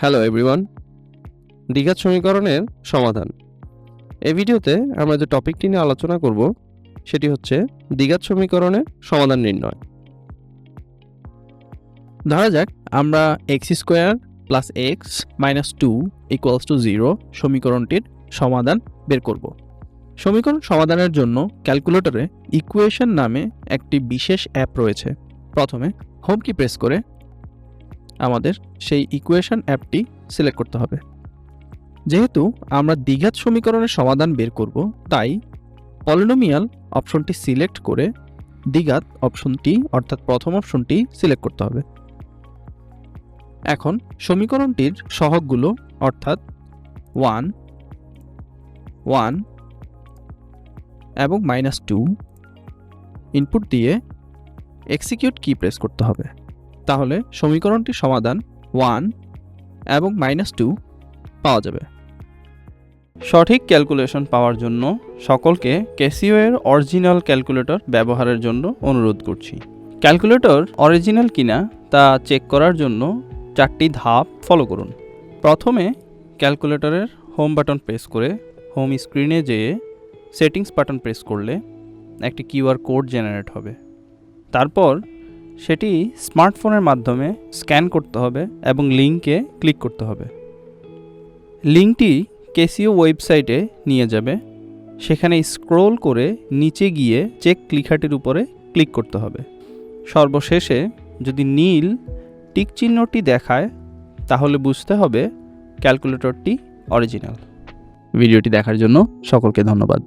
Hello everyone, দ্বিঘাত সমীকরণের সমাধান। এই ভিডিওতে আমরা যে টপিকটি নিয়ে আলোচনা করব সেটি হচ্ছে দ্বিঘাত সমীকরণের সমাধান নির্ণয়। ধরা যাক আমরা x² plus x minus 2 equals to 0 সমীকরণটির সমাধান বের করব। সমীকরণ সমাধানের জন্য ক্যালকুলেটরে ইকুয়েশন নামে একটি বিশেষ অ্যাপ রয়েছে। প্রথমে হোম কি প্রেস করে আমাদের সেই ইকুয়েশন অ্যাপটি সিলেক্ট করতে হবে। যেহেতু আমরা দ্বিঘাত সমীকরণের সমাধান বের করব, তাই পলিনোমিয়াল অপশনটি সিলেক্ট করে দ্বিঘাত অপশনটি অর্থাৎ প্রথম অপশনটি সিলেক্ট করতে হবে। এখন সমীকরণটির সহগগুলো অর্থাৎ 1, 1 এবং -2 ইনপুট দিয়ে এক্সিকিউট কি প্রেস করতে হবে। তাহলে সমীকরণটির সমাধান 1 এবং -2 পাওয়া যাবে। সঠিক ক্যালকুলেশন পাওয়ার জন্য সকলকে ক্যাসিও এর অরিজিনাল ক্যালকুলেটর ব্যবহারের জন্য অনুরোধ করছি। ক্যালকুলেটর অরিজিনাল কিনা তা চেক করার জন্য 4টি ধাপ ফলো করুন। প্রথমে ক্যালকুলেটরের হোম বাটন প্রেস করে হোম স্ক্রিনে যেয়ে সেটিংস বাটন প্রেস করলে একটি কিউআর কোড জেনারেট হবে। তারপর সেটি স্মার্টফোনের মাধ্যমে স্ক্যান করতে হবে এবং লিঙ্কে ক্লিক করতে হবে। লিঙ্কটি ক্যাসিও ওয়েবসাইটে নিয়ে যাবে। সেখানে স্ক্রল করে নিচে গিয়ে চেক লেখাটির উপরে ক্লিক করতে হবে। সর্বশেষে যদি নীল টিক চিহ্নটি দেখায় তাহলে বুঝতে হবে ক্যালকুলেটরটি অরিজিনাল। ভিডিওটি দেখার জন্য সকলকে ধন্যবাদ।